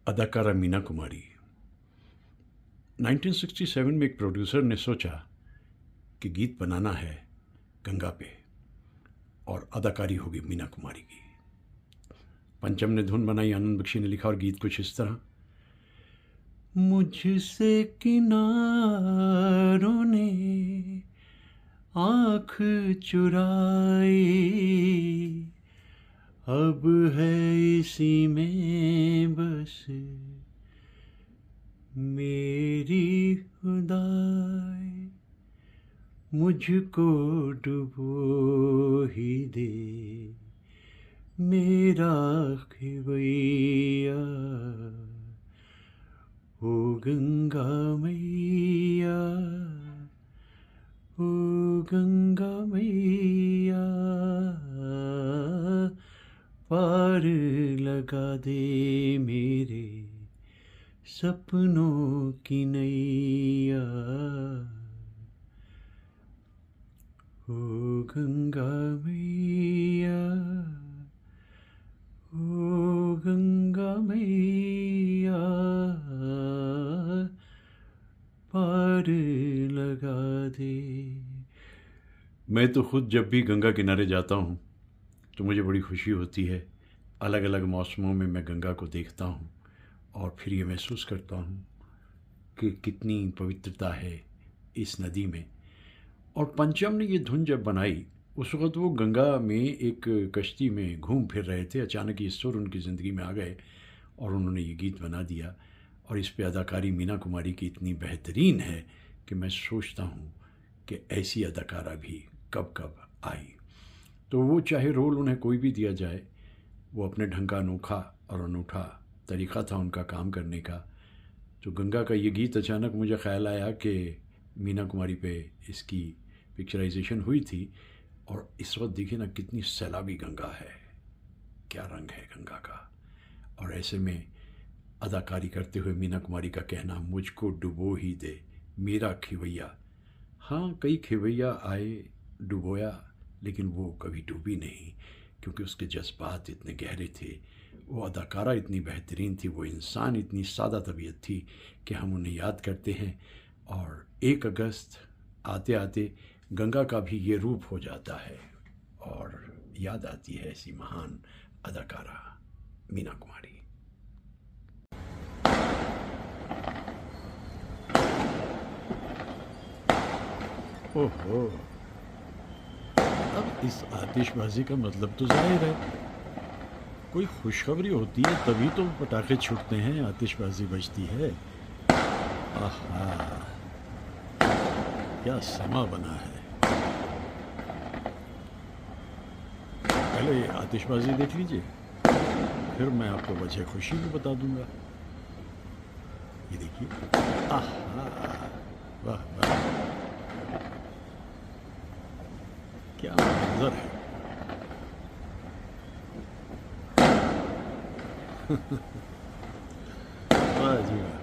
अदाकारा मीना कुमारी। 1967 में एक प्रोड्यूसर ने सोचा कि गीत बनाना है गंगा पे और अदाकारी होगी मीना कुमारी की। पंचम ने धुन बनाई, आनंद बख्शी ने लिखा और गीत कुछ इस तरह। मुझसे किनारों ने आँख चुराई, अब है इसी में बस मेरी खुदाई, मुझको डुबो ही दे मेरा खिवैया, ओ गंगा मैया, ओ गंगा मैया, पार लगा दे मेरे सपनों की नैया, ओ गंगा मैया, ओ गंगा मैया, पार लगा दे। मैं तो खुद जब भी गंगा किनारे जाता हूँ तो मुझे बड़ी खुशी होती है। अलग अलग मौसमों में मैं गंगा को देखता हूँ और फिर ये महसूस करता हूँ कि कितनी पवित्रता है इस नदी में। और पंचम ने ये धुन जब बनाई, उस वक़्त वो गंगा में एक कश्ती में घूम फिर रहे थे। अचानक ये सुर उनकी ज़िंदगी में आ गए और उन्होंने ये गीत बना दिया। और इस पे अदाकारी मीना कुमारी की इतनी बेहतरीन है कि मैं सोचता हूँ कि ऐसी अदाकारा भी कब कब आई। तो वो चाहे रोल उन्हें कोई भी दिया जाए, वो अपने ढंग का अनोखा और अनूठा तरीक़ा था उनका काम करने का। तो गंगा का ये गीत अचानक मुझे ख़्याल आया कि मीना कुमारी पे इसकी पिक्चराइजेशन हुई थी। और इस वक्त देखिए ना कितनी सैलाबी गंगा है, क्या रंग है गंगा का। और ऐसे में अदाकारी करते हुए मीना कुमारी का कहना, मुझको डुबो ही दे मेरा खिवैया। हाँ, कई खिवैया आए, डुबोया, लेकिन वो कभी डूबी नहीं, क्योंकि उसके जज्बात इतने गहरे थे। वो अदाकारा इतनी बेहतरीन थी, वो इंसान इतनी सादा तबीयत थी कि हम उन्हें याद करते हैं। और 1 अगस्त आते आते गंगा का भी ये रूप हो जाता है और याद आती है ऐसी महान अदाकारा मीना कुमारी। ओहो, अब इस आतिशबाजी का मतलब तो जाहिर है, कोई खुशखबरी होती है तभी तो पटाखे छूटते हैं, आतिशबाजी बजती है। आहा, क्या समा बना है। पहले आतिशबाजी देख लीजिए, फिर मैं आपको वजह खुशी भी बता दूंगा। ये देखिए, आहा, वाह वाह, क्या मंजर है। वाह जी वाह।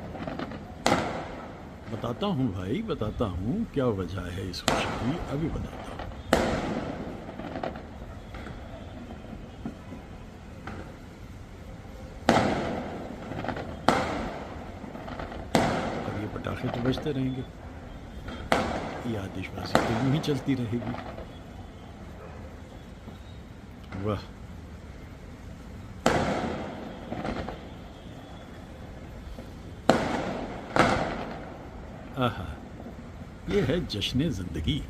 बताता हूँ भाई, बताता हूँ क्या वजह है इस खुशी की, अभी बताता हूँ। अब ये पटाखे तो बजते रहेंगे, ये आतिशबाजी तो यूं ही चलती रहेगी। वाह, आहा, ये है जश्न ज़िंदगी,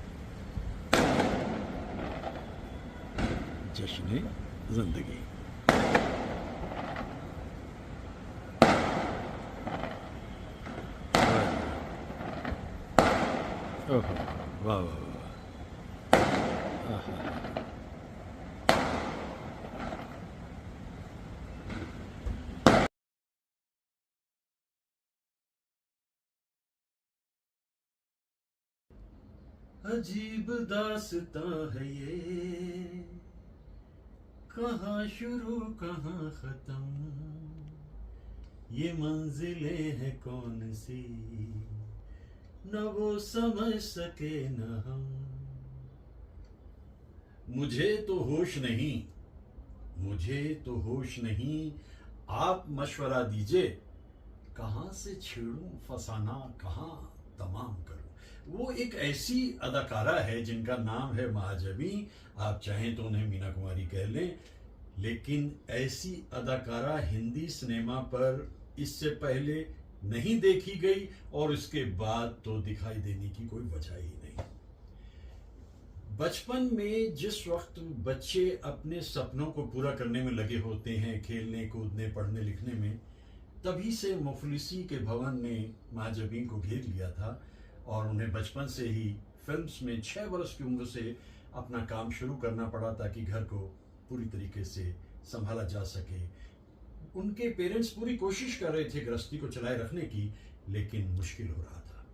जश्न ज़िंदगी। ओहो, वाह वाह वाह, आहा, अजीब दास्तां है ये, कहाँ शुरू कहाँ ख़त्म, ये मंजिलें हैं कौन सी, न वो समझ सके न हम। मुझे तो होश नहीं, मुझे तो होश नहीं, आप मशवरा दीजिए कहाँ से छेड़ूं फसाना, कहाँ तमाम करूं। वो एक ऐसी अदाकारा है जिनका नाम है महाजबी। आप चाहें तो उन्हें मीना कुमारी कह लें, लेकिन ऐसी अदाकारा हिंदी सिनेमा पर इससे पहले नहीं देखी गई और इसके बाद तो दिखाई देने की कोई वजह ही नहीं। बचपन में जिस वक्त बच्चे अपने सपनों को पूरा करने में लगे होते हैं, खेलने कूदने पढ़ने लिखने में, तभी से मुफलिसी के भवन ने महाजबीन को घेर लिया था और उन्हें बचपन से ही फिल्म्स में 6 वर्ष की उम्र से अपना काम शुरू करना पड़ा ताकि घर को पूरी तरीके से संभाला जा सके। उनके पेरेंट्स पूरी कोशिश कर रहे थे गृहस्थी को चलाए रखने की, लेकिन मुश्किल हो रहा था।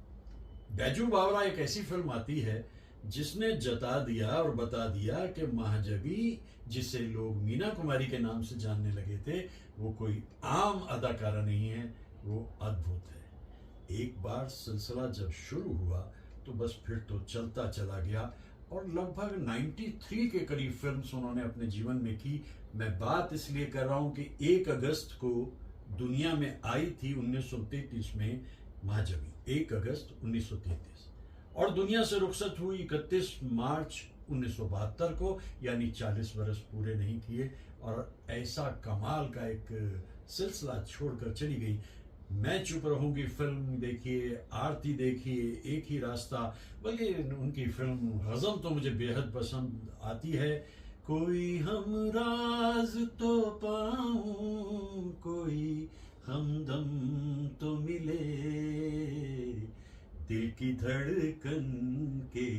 बैजू बावरा एक ऐसी फिल्म आती है जिसने जता दिया और बता दिया कि महाजबी, जिसे लोग मीना कुमारी के नाम से जानने लगे थे, वो कोई आम अदाकारा नहीं है, वो अद्भुत है। एक बार सिलसिला जब शुरू हुआ तो बस फिर तो चलता चला गया और लगभग 93 के करीब फिल्म्स उन्होंने अपने जीवन में की। मैं बात इसलिए कर रहा हूं कि 1 अगस्त को दुनिया में आई थी 1933 में महाजबी, 1 अगस्त 1933, और दुनिया से रुखसत हुई 31 मार्च 1972 को, यानी 40 वर्ष पूरे नहीं किए और ऐसा कमाल का एक सिलसिला छोड़कर चली गई। मैं चुप रहूंगी फिल्म देखिए, आरती देखिए, एक ही रास्ता, बल्कि उनकी फिल्म गजल तो मुझे बेहद पसंद आती है। कोई हम राज तो पाऊं, कोई हमदम तो मिले, दिल की धड़कन के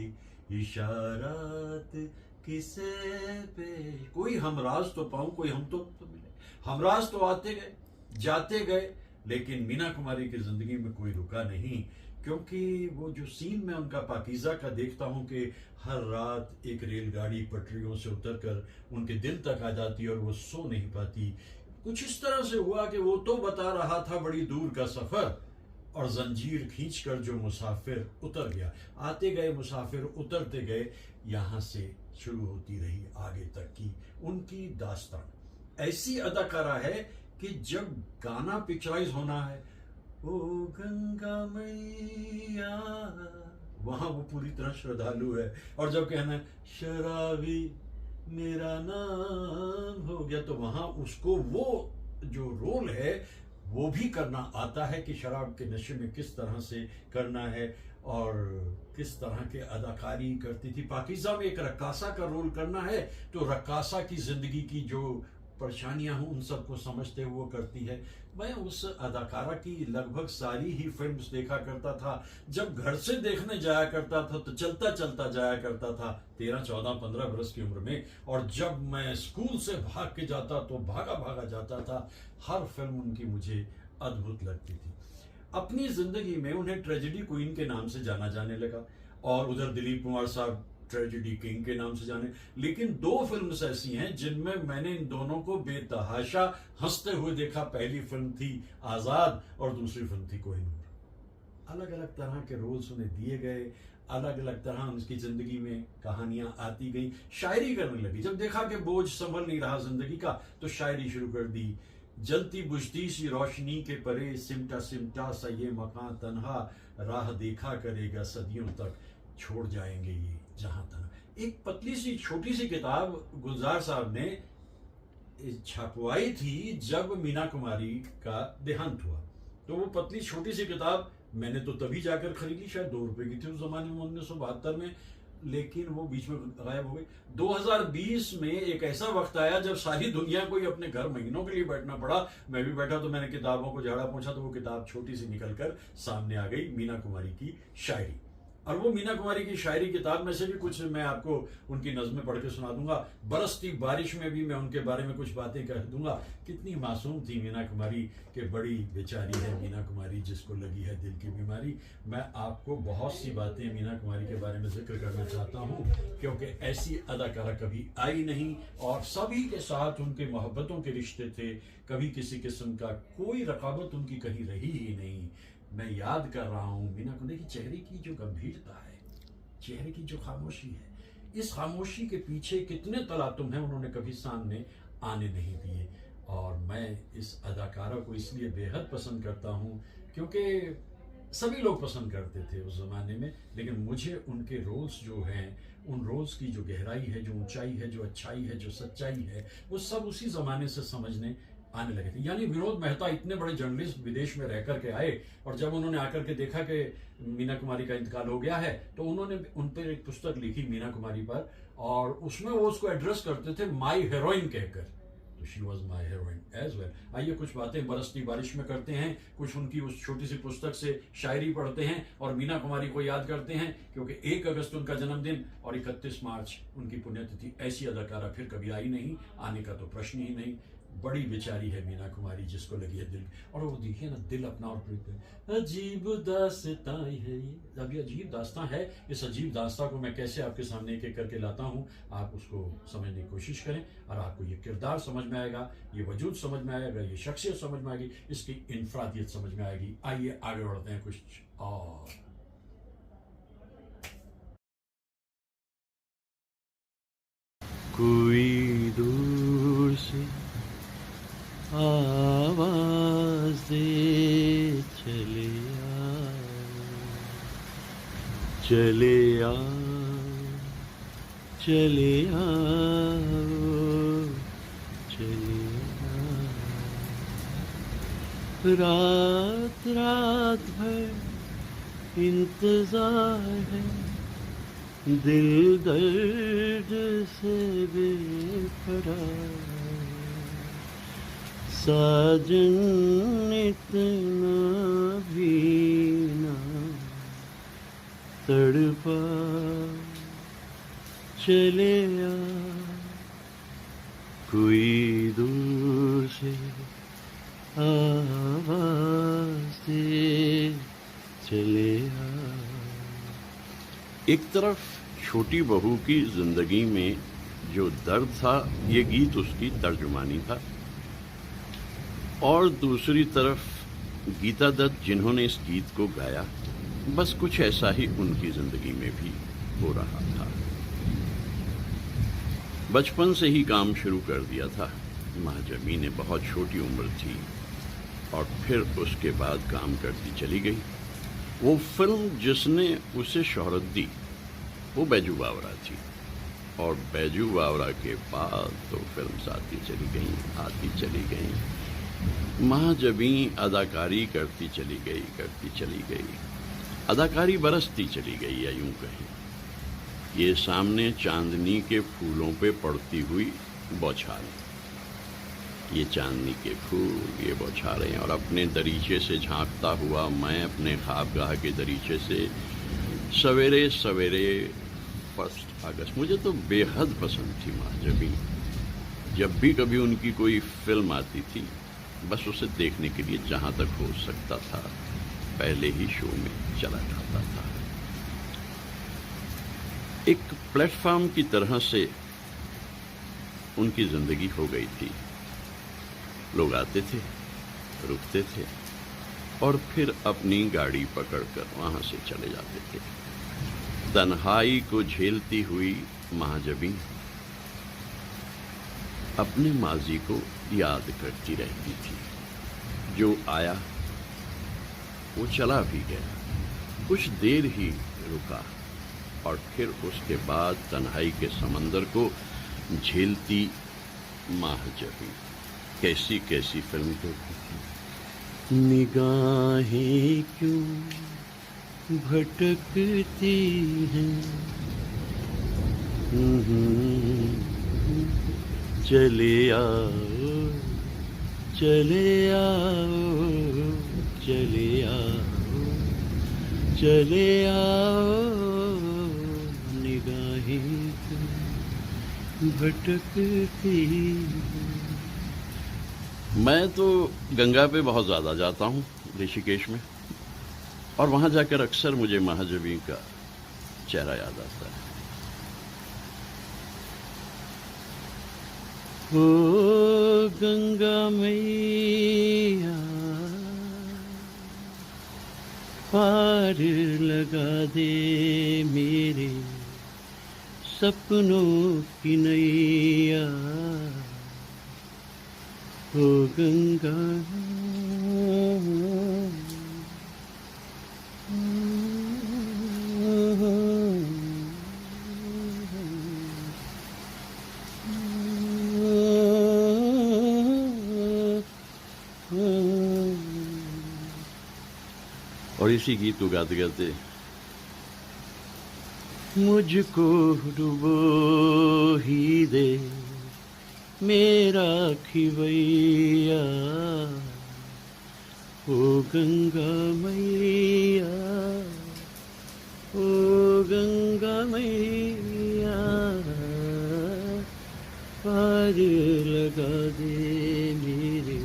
इशारात किसे पे, कोई हमराज तो पाऊं, कोई हम तो मिले। हमराज तो आते गए जाते गए, लेकिन मीना कुमारी की जिंदगी में कोई रुका नहीं, क्योंकि वो जो सीन में उनका पाकीज़ा का देखता हूं कि हर रात एक रेलगाड़ी पटरियों से उतरकर उनके दिल तक आ जाती और वो सो नहीं पाती। कुछ इस तरह से हुआ कि वो तो बता रहा था बड़ी दूर का सफर, और जंजीर खींचकर जो मुसाफिर उतर गया। आते गए मुसाफिर, उतरते गए, यहां से शुरू होती रही आगे तक की उनकी दास्तान। ऐसी अदाकारा है कि जब गाना पिक्चराइज होना है, ओ गंगा मैया, वहां वो पूरी तरह श्रद्धालु है, और जब कहना है शराबी मेरा नाम हो गया, तो वहां उसको वो जो रोल है वो भी करना आता है कि शराब के नशे में किस तरह से करना है और किस तरह के अदाकारी करती थी। पाकीज़ा में एक रक्कासा का रोल करना है तो रक्कासा की जिंदगी की जो परेशानियां हूं उन सबको समझते हुए वो करती है। मैं उस अदाकारा की लगभग सारी ही फिल्म्स देखा करता था। जब घर से देखने जाया करता था तो चलता चलता जाया करता था 13, 14, 15 वर्ष की उम्र में, और जब मैं स्कूल से भाग के जाता तो भागा भागा जाता था। हर फिल्म उनकी मुझे अद्भुत लगती थी। अपनी जिंदगी में उन्हें ट्रेजेडी क्वीन के नाम से जाना जाने लगा, और उधर दिलीप कुमार साहब ट्रेजेडी किंग के नाम से जाने। लेकिन 2 फिल्म्स ऐसी हैं जिनमें मैंने इन दोनों को बेतहाशा हंसते हुए देखा। पहली फिल्म थी आजाद और दूसरी फिल्म थी कोहिनूर। अलग अलग तरह के रोल्स उन्हें दिए गए, अलग अलग तरह उनकी जिंदगी में कहानियां आती गई। शायरी करने लगी, जब देखा कि बोझ संभल नहीं रहा जिंदगी का तो शायरी शुरू कर दी। जलती बुझती सी रोशनी के परे, सिमटा सिमटा सा ये मकान तन्हा, राह देखा करेगा सदियों तक, छोड़ जाएंगे ये जहां तक। एक पतली सी छोटी सी किताब गुलजार साहब ने छपवाई थी जब मीना कुमारी का देहांत हुआ, तो वो पतली छोटी सी किताब मैंने तो तभी जाकर खरीदी, शायद 2 रुपए की थी उस जमाने में 1972 में, लेकिन वो बीच में गायब हो गई। 2020 में एक ऐसा वक्त आया जब सारी दुनिया को ही अपने घर महीनों के लिए बैठना पड़ा। मैं भी बैठा तो मैंने किताबों को झाड़ा पोंछा तो वो किताब छोटी सी निकलकर सामने आ गई, मीना कुमारी की शायरी। और वो मीना कुमारी की शायरी किताब में से भी कुछ मैं आपको उनकी नज़में पढ़ के सुना दूंगा। बरसती बारिश में भी मैं उनके बारे में कुछ बातें कह दूंगा। कितनी मासूम थी मीना कुमारी, के बड़ी बेचारी है मीना कुमारी जिसको लगी है दिल की बीमारी। मैं आपको बहुत सी बातें मीना कुमारी के बारे में जिक्र करना चाहता हूँ, क्योंकि ऐसी अदाकारा कभी आई नहीं और सभी के साथ उनके मोहब्बतों के रिश्ते थे। कभी किसी किस्म का कोई रकाबत उनकी कहीं रही ही नहीं। मैं याद कर रहा हूं मीना कुमारी की चेहरे की जो गंभीरता है, चेहरे की जो खामोशी है, इस खामोशी के पीछे कितने तलातुम हैं उन्होंने कभी सामने आने नहीं दिए। और मैं इस अदाकारा को इसलिए बेहद पसंद करता हूँ क्योंकि सभी लोग पसंद करते थे उस ज़माने में, लेकिन मुझे उनके रोल्स जो हैं, उन रोल्स की जो गहराई है, जो ऊंचाई है, जो अच्छाई है, जो सच्चाई है, वो सब उसी ज़माने से समझने आने लगे थे। यानी विनोद मेहता इतने बड़े जर्नलिस्ट विदेश में रह करके आए, और जब उन्होंने आकर के देखा कि मीना कुमारी का इंतकाल हो गया है, तो उन्होंने उन पर एक पुस्तक लिखी मीना कुमारी पर, और उसमें वो उसको एड्रेस करते थे माई हेरोइन कहकर। तो she was my heroine as well. आइए कुछ बातें बरसती बारिश में करते हैं, कुछ उनकी उस छोटी सी पुस्तक से शायरी पढ़ते हैं और मीना कुमारी को याद करते हैं, क्योंकि 1 अगस्त उनका जन्मदिन और 31 मार्च उनकी पुण्यतिथि। ऐसी अदाकारा फिर कभी आई नहीं, आने का तो प्रश्न ही नहीं। बड़ी बेचारी है मीना कुमारी, जिसको लगी है दिल, और वो देखिए ना, दिल अपना और अजीब दास्तां है ये। अभी अजीब दास्तां है, इस अजीब दास्तां को मैं कैसे आपके सामने एक एक करके लाता हूँ, आप उसको समझने की कोशिश करें और आपको ये किरदार समझ में आएगा, ये वजूद समझ में आएगा, ये शख्सियत समझ में आएगी, इसकी इनफरादियत समझ में आएगी। आइए आगे बढ़ते हैं कुछ और। कोई दूर से आवाज दे चले आ, चले आ, चले आ, चले आ। रात रात भर इंतजार है, दिल दर्द से बेकरार, साजन इतना भी ना तड़पा, चले आ, कोई दूर से आवाज दे चले आ। एक तरफ छोटी बहू की जिंदगी में जो दर्द था, ये गीत उसकी तर्जुमानी था, और दूसरी तरफ गीता दत्त जिन्होंने इस गीत को गाया, बस कुछ ऐसा ही उनकी जिंदगी में भी हो रहा था। बचपन से ही काम शुरू कर दिया था। महाजबी ने बहुत छोटी उम्र थी और फिर उसके बाद काम करती चली गई। वो फिल्म जिसने उसे शोहरत दी वो बैजू बावरा थी, और बैजू बावरा के बाद तो फिल्म आती चली गई, आती चली गई। महाजबी अदाकारी करती चली गई, करती चली गई, अदाकारी बरसती चली गई, या यूं कहें ये सामने चांदनी के फूलों पे पड़ती हुई बौछारें, ये चांदनी के फूल, ये बौछारें, और अपने दरीचे से झांकता हुआ मैं अपने ख्वाबगाह के दरीचे से सवेरे सवेरे 1 अगस्त। मुझे तो बेहद पसंद थी महाजबी। जब भी कभी उनकी कोई फिल्म आती थी, बस उसे देखने के लिए जहां तक हो सकता था पहले ही शो में चला जाता था। एक प्लेटफॉर्म की तरह से उनकी जिंदगी हो गई थी। लोग आते थे, रुकते थे और फिर अपनी गाड़ी पकड़कर वहां से चले जाते थे। तन्हाई को झेलती हुई महाजबी अपने माजी को याद करती रहती थी। जो आया वो चला भी गया, कुछ देर ही रुका, और फिर उसके बाद तन्हाई के समंदर को झेलती महाजबी कैसी कैसी फिल्म देखती थी। निगाहें क्यों भटकती हैं, चले आओ, चले आओ, चले आओ, चले आओ, निगाहें क्यों भटकती। मैं तो गंगा पे बहुत ज़्यादा जाता हूँ, ऋषिकेश में, और वहाँ जाकर अक्सर मुझे महाजबी का चेहरा याद आता है। ओ गंगा मैया पार लगा दे मेरे सपनों की नैया, ओ गंगा और इसी गीत को गाते गाते मुझको डुबो ही दे मेरा खिवैया, ओ गंगा मैया, ओ गंगा मैया, पार लगा दे मेरे।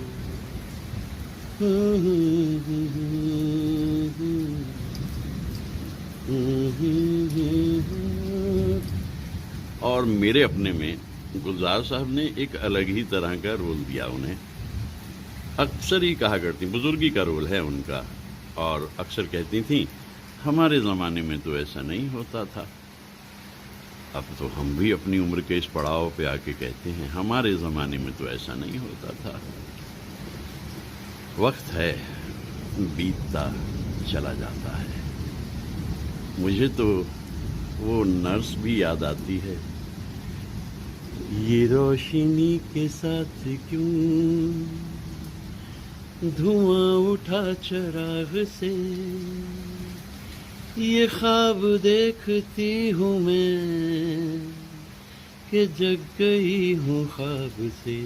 और मेरे अपने में गुलजार साहब ने एक अलग ही तरह का रोल दिया उन्हें। अक्सर ही कहा करती, बुजुर्गी का रोल है उनका, और अक्सर कहती थी हमारे ज़माने में तो ऐसा नहीं होता था। अब तो हम भी अपनी उम्र के इस पड़ाव पे आके कहते हैं हमारे ज़माने में तो ऐसा नहीं होता था। वक्त है बीतता चला जाता है। मुझे तो वो नर्स भी याद आती है। ये रोशनी के साथ क्यों धुआं उठा चराग से, ये ख्वाब देखती हूँ मैं कि जग गई हूँ ख्वाब से।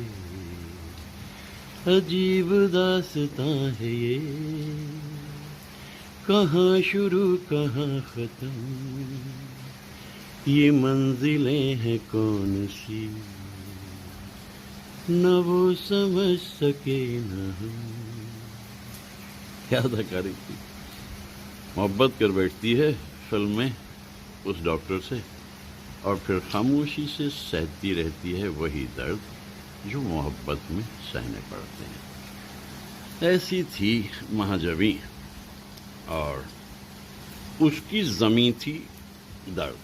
अजीब दास्तां है ये, कहाँ शुरू कहाँ ख़त्म, ये मंजिलें हैं कौन सी, न वो समझ सके न हम। क्या अदाकारी थी। मोहब्बत कर बैठती है फिल्म में उस डॉक्टर से, और फिर खामोशी से सहती रहती है वही दर्द जो मोहब्बत में सहने पड़ते हैं। ऐसी थी महाजबी, और उसकी ज़मीं थी दर्द।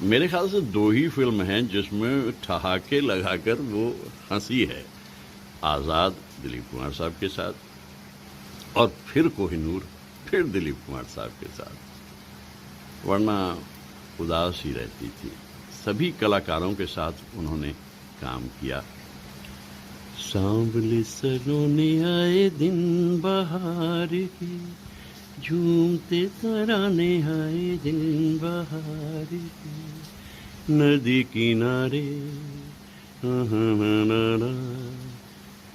मेरे ख्याल से 2 ही फिल्म हैं जिसमें ठहाके लगाकर वो हंसी है। आज़ाद दिलीप कुमार साहब के साथ, और फिर कोहिनूर फिर दिलीप कुमार साहब के साथ, वरना उदास ही रहती थी। सभी कलाकारों के साथ उन्होंने काम किया। सांवले सलोने आए दिन बहार के, झूमते तराने आए दिन बहार के, नदी किनारे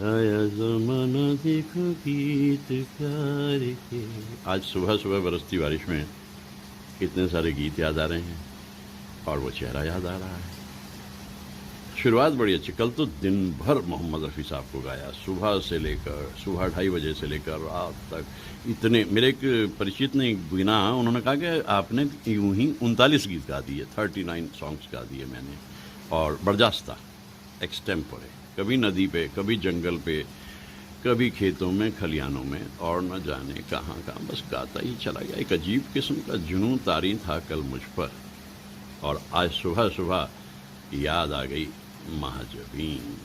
आया ज़माना देखो गीत प्यार के। आज सुबह सुबह बरसती बारिश में इतने सारे गीत याद आ रहे हैं, और वो चेहरा याद आ रहा है। शुरुआत बड़ी अच्छी। कल तो दिन भर मोहम्मद रफ़ी साहब को गाया, सुबह से लेकर सुबह 2:30 बजे से लेकर रात तक। इतने, मेरे एक परिचित ने गिना, उन्होंने कहा कि आपने यूं ही 39 गीत गा दिए, 39 सॉन्ग्स गा दिए मैंने, और बर्जास्ता एक्सटेम्पोरे, कभी नदी पे, कभी जंगल पे, कभी खेतों में खलियानों में, और न जाने कहाँ कहाँ, बस गाता ही चला गया। एक अजीब किस्म का जुनून तारी था कल मुझ पर, और आज सुबह सुबह याद आ गई महाजबीन।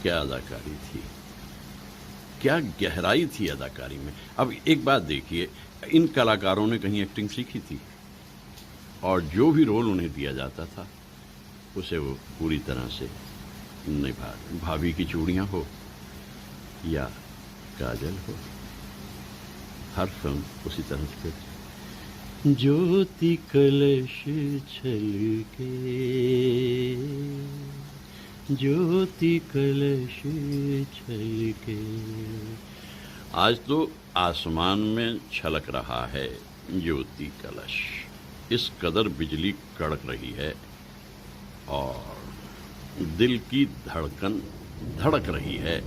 क्या अदाकारी थी, क्या गहराई थी अदाकारी में। अब एक बात देखिए, इन कलाकारों ने कहीं एक्टिंग सीखी थी, और जो भी रोल उन्हें दिया जाता था उसे वो पूरी तरह से निभा। भाभी की चूड़ियाँ हो या काजल हो, हर फिल्म उसी तरह से। ज्योति कलश छलके, ज्योति कलश छलके। आज तो आसमान में छलक रहा है ज्योति कलश, इस कदर बिजली कड़क रही है, और दिल की धड़कन धड़क रही है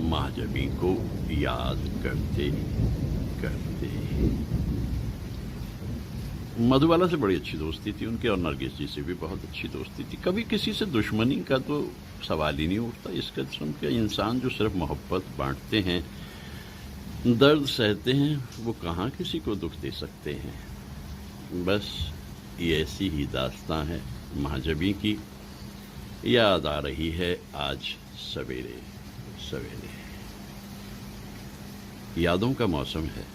महाजबी को याद करते करते। मधुबाला से बड़ी अच्छी दोस्ती थी उनकी, और नरगिस जी से भी बहुत अच्छी दोस्ती थी। कभी किसी से दुश्मनी का तो सवाल ही नहीं उठता। इस किस्म के इंसान जो सिर्फ मोहब्बत बांटते हैं, दर्द सहते हैं, वो कहाँ किसी को दुख दे सकते हैं। बस ये ऐसी ही दास्तां है महाजबी की, याद आ रही है आज सवेरे सवेरे। यादों का मौसम है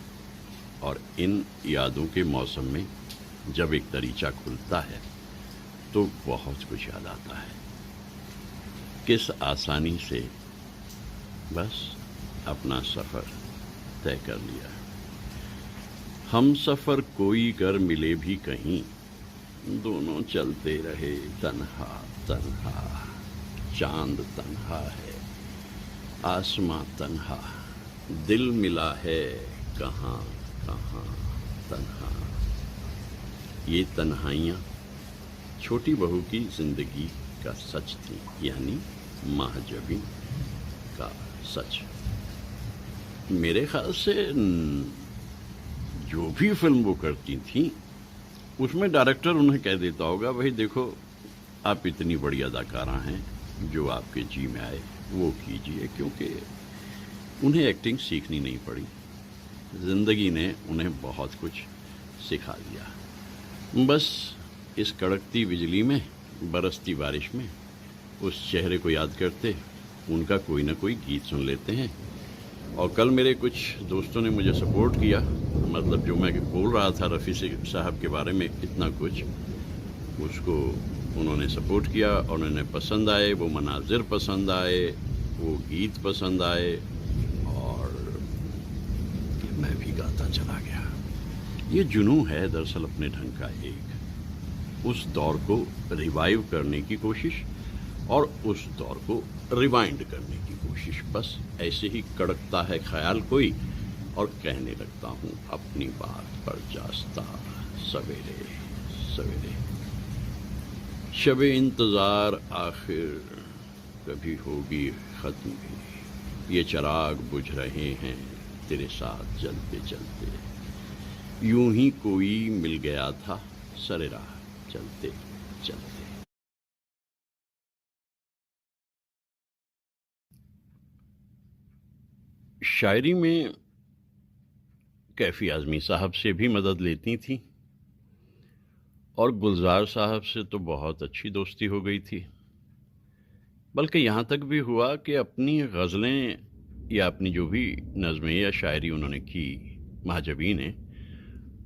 और इन यादों के मौसम में जब एक दरीचा खुलता है तो बहुत कुछ याद आता है। किस आसानी से बस अपना सफ़र तय कर लिया। हम सफ़र कोई कर मिले भी कहीं, दोनों चलते रहे तन्हा तन्हा। चांद तन्हा है, आसमां तन्हा, दिल मिला है कहाँ कहाँ तन्हा। ये तन्हाइयाँ छोटी बहू की जिंदगी का सच थी, यानी महाजबी का सच। मेरे ख्याल से जो भी फिल्म वो करती थी उसमें डायरेक्टर उन्हें कह देता होगा, भाई देखो आप इतनी बड़ी अदाकारा हैं, जो आपके जी में आए वो कीजिए, क्योंकि उन्हें एक्टिंग सीखनी नहीं पड़ी, ज़िंदगी ने उन्हें बहुत कुछ सिखा दिया। बस इस कड़कती बिजली में, बरसती बारिश में उस चेहरे को याद करते उनका कोई ना कोई गीत सुन लेते हैं। और कल मेरे कुछ दोस्तों ने मुझे सपोर्ट किया, मतलब जो मैं बोल रहा था रफ़ी साहब के बारे में इतना कुछ, उसको उन्होंने सपोर्ट किया और उन्हें पसंद आए, वो मनाजिर पसंद आए, वो गीत पसंद आए और मैं भी गाता चला गया। ये जुनून है दरअसल अपने ढंग का एक, उस दौर को रिवाइव करने की कोशिश और उस दौर को रिवाइंड करने की कोशिश। बस ऐसे ही कड़कता है ख्याल कोई और कहने लगता हूँ अपनी बात पर जास्ता सवेरे सवेरे। शबे इंतज़ार आखिर कभी होगी ख़त्म भी, ये चिराग बुझ रहे हैं तेरे साथ चलते चलते। यूं ही कोई मिल गया था सरे राह चलते चलते। शायरी में कैफ़ी आज़मी साहब से भी मदद लेती थी और गुलजार साहब से तो बहुत अच्छी दोस्ती हो गई थी। बल्कि यहाँ तक भी हुआ कि अपनी गज़लें या अपनी जो भी नज़में या शायरी उन्होंने की महाजबी ने,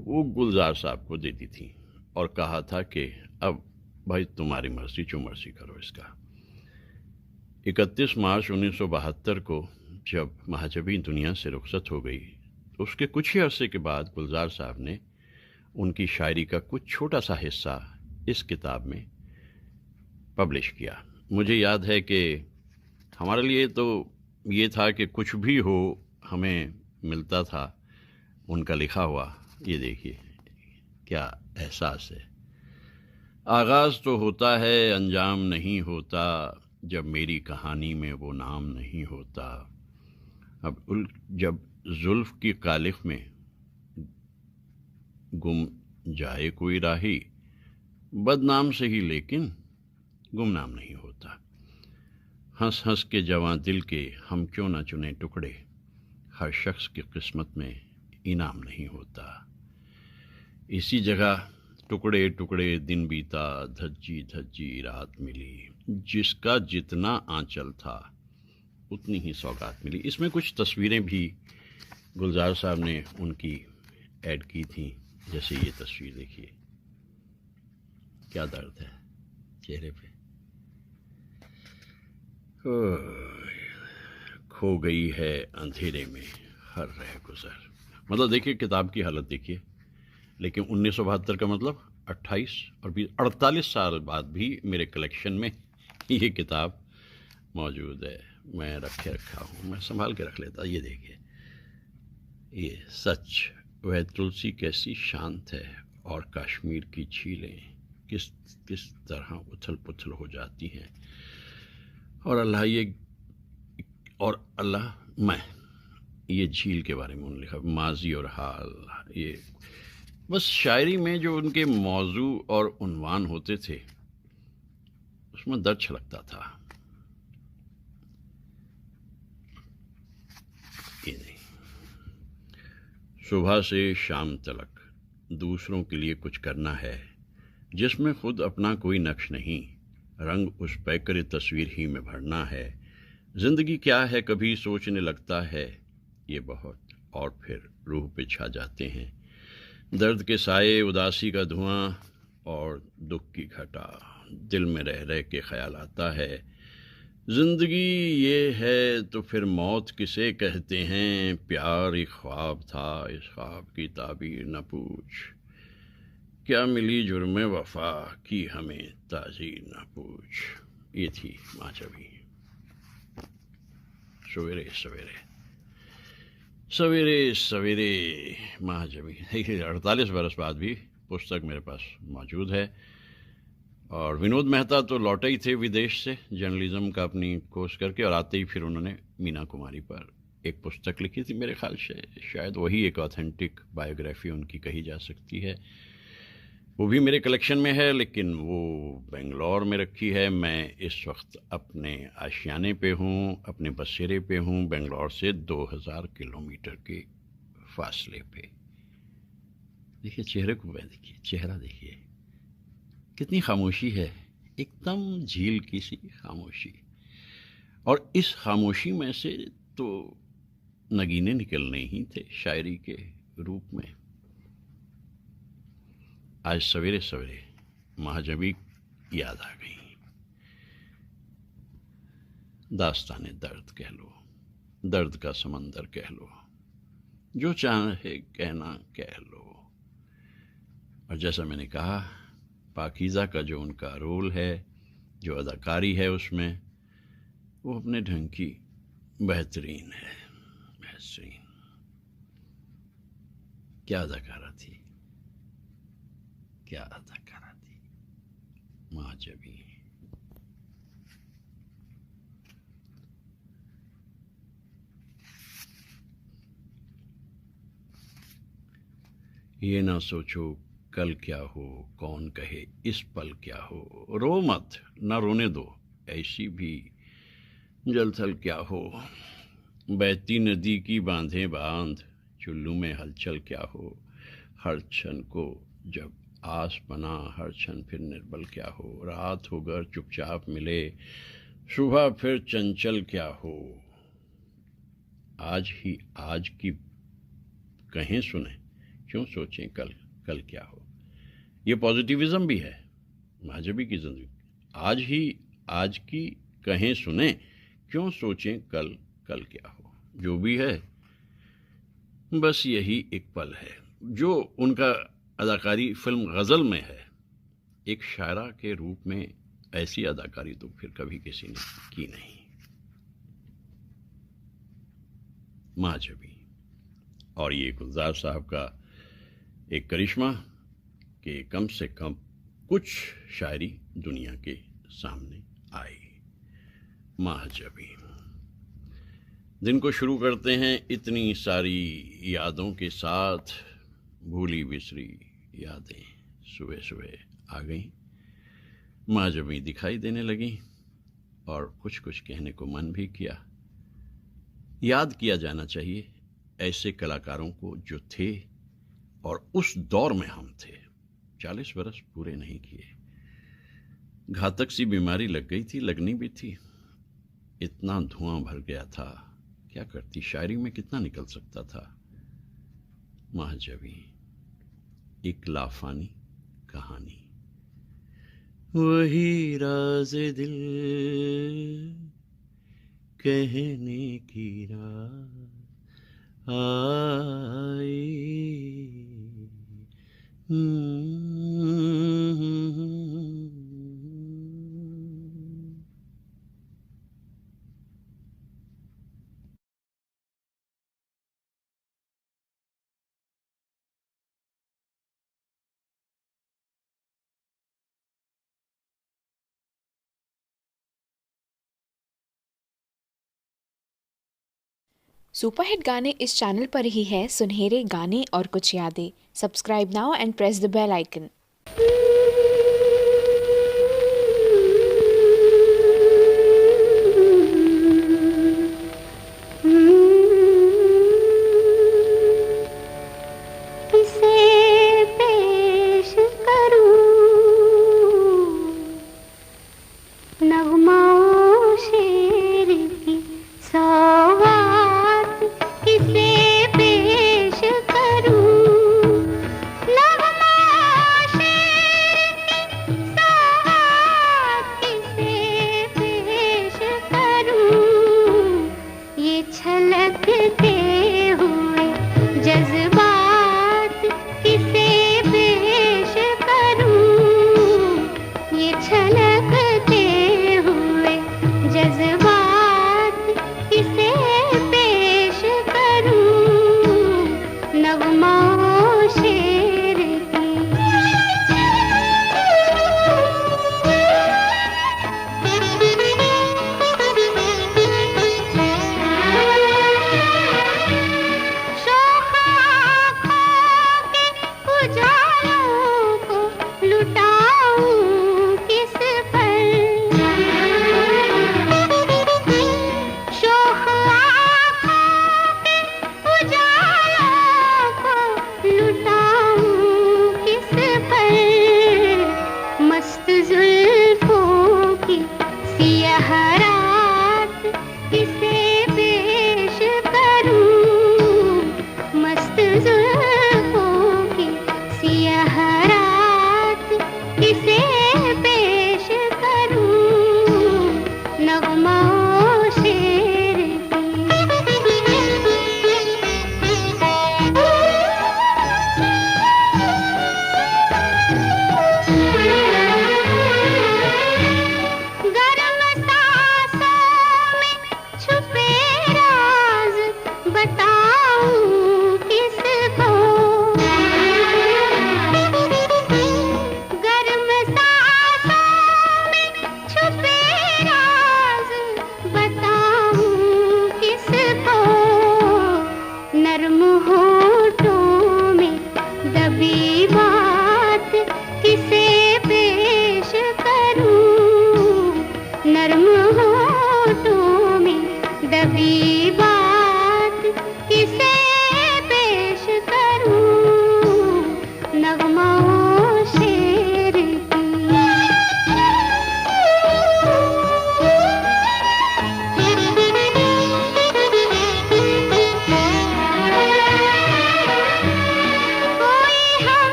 वो गुलजार साहब को देती थी और कहा था कि अब भाई तुम्हारी मर्ज़ी, जो मर्ज़ी करो इसका। 31 मार्च 1972 को जब महाजबी दुनिया से रुखसत हो गई, उसके कुछ ही अरसे के बाद गुलजार साहब ने उनकी शायरी का कुछ छोटा सा हिस्सा इस किताब में पब्लिश किया। मुझे याद है कि हमारे लिए तो ये था कि कुछ भी हो हमें मिलता था उनका लिखा हुआ। ये देखिए क्या एहसास है। आगाज़ तो होता है अंजाम नहीं होता, जब मेरी कहानी में वो नाम नहीं होता। अब जब जुल्फ़ की कालिख में गुम जाए कोई राही, बदनाम से ही लेकिन गुमनाम नहीं होता। हंस हंस के जवां दिल के हम क्यों ना चुने टुकड़े, हर शख्स की किस्मत में इनाम नहीं होता। इसी जगह टुकड़े टुकड़े दिन बीता, धज्जी धज्जी रात मिली, जिसका जितना आंचल था उतनी ही सौगात मिली। इसमें कुछ तस्वीरें भी गुलजार साहब ने उनकी ऐड की थी, जैसे ये तस्वीर देखिए, क्या दर्द है चेहरे पे। खो गई है अंधेरे में हर रह गुजर। मतलब देखिए किताब की हालत देखिए, लेकिन 1972 का मतलब 28 और 48 साल बाद भी मेरे कलेक्शन में ये किताब मौजूद है। मैं रखे रखा हूँ, मैं संभाल के रख लेता। ये देखिए, ये सच वह तुलसी कैसी शांत है और कश्मीर की झीलें किस किस तरह उथल पुथल हो जाती हैं। और अल्लाह मैं ये झील के बारे में उन्होंने लिखा, माजी और हाल। ये बस शायरी में जो उनके मौजू और उन्वान होते थे उसमें दर्द छलकता था। ये नहीं, सुबह से शाम तलक दूसरों के लिए कुछ करना है, जिसमें खुद अपना कोई नक्श नहीं, रंग उस पैकर तस्वीर ही में भरना है। ज़िंदगी क्या है कभी सोचने लगता है ये बहुत, और फिर रूह पे छा जाते हैं दर्द के साए, उदासी का धुआं और दुख की घटा। दिल में रह रह के ख्याल आता है ज़िंदगी ये है तो फिर मौत किसे कहते हैं। प्यार एक ख्वाब था, इस ख्वाब की ताबीर न पूछ। क्या मिली जुर्म वफा की हमें ताज़ीर न पूछ। ये थी माँ छवि। सवेरे सवेरे सवेरे सवेरे माँ छवि। 48 बरस बाद भी पुस्तक मेरे पास मौजूद है। और विनोद मेहता तो लौटे ही थे विदेश से जर्नलिज्म का अपनी कोर्स करके, और आते ही फिर उन्होंने मीना कुमारी पर एक पुस्तक लिखी थी। मेरे ख्याल से शायद वही एक ऑथेंटिक बायोग्राफी उनकी कही जा सकती है। वो भी मेरे कलेक्शन में है, लेकिन वो बेंगलोर में रखी है। मैं इस वक्त अपने आशियाने पे हूँ, अपने बसेरे पे हूँ, बेंगलोर से 2000 किलोमीटर के फासले पे। देखिए चेहरे को, देखिए चेहरा, देखिए कितनी खामोशी है, एकदम झील की सी खामोशी। और इस खामोशी में से तो नगीने निकलने ही थे शायरी के रूप में। आज सवेरे सवेरे महाजबी याद आ गई। दास्ताने दर्द कह लो, दर्द का समंदर कह लो, जो चाहे कहना कह लो। और जैसा मैंने कहा, पाकीज़ा का जो उनका रोल है, जो अदाकारी है उसमें, वो अपने ढंग की बेहतरीन है, बेहतरीन। क्या अदाकारा थी, क्या अदाकारा थी माँ जबी। ये ना सोचो कल क्या हो, कौन कहे इस पल क्या हो। रो मत, ना रोने दो, ऐसी भी जलथल क्या हो। बहती नदी की बांधे बांध, चुल्लू में हलचल क्या हो। हर क्षण को जब आस बना, हर क्षण फिर निर्बल क्या हो। रात होकर चुपचाप मिले, सुबह फिर चंचल क्या हो। आज ही आज की कहें सुने, क्यों सोचें कल कल क्या हो। ये पॉजिटिविज्म भी है महाजबी की ज़िंदगी। आज ही आज की कहें सुने, क्यों सोचें कल कल क्या हो। जो भी है बस यही एक पल है। जो उनका अदाकारी फिल्म गज़ल में है, एक शायरा के रूप में ऐसी अदाकारी तो फिर कभी किसी ने की नहीं। महाजबी। और ये गुलजार साहब का एक करिश्मा कि कम से कम कुछ शायरी दुनिया के सामने आई। महाजबी। दिन को शुरू करते हैं इतनी सारी यादों के साथ। भूली बिसरी यादें सुबह सुबह आ गई, महाजबी दिखाई देने लगी, और कुछ कुछ कहने को मन भी किया। याद किया जाना चाहिए ऐसे कलाकारों को जो थे और उस दौर में हम थे। 40 बरस पूरे नहीं किए, घातक सी बीमारी लग गई थी, लगनी भी थी। इतना धुआं भर गया था, क्या करती, शायरी में कितना निकल सकता था। महाजबी। एक लाफानी कहानी। वही राज दिल कहने की रात आई। सुपरहिट गाने इस चैनल पर ही है सुनहरे गाने और कुछ यादें। Subscribe now and press the bell icon.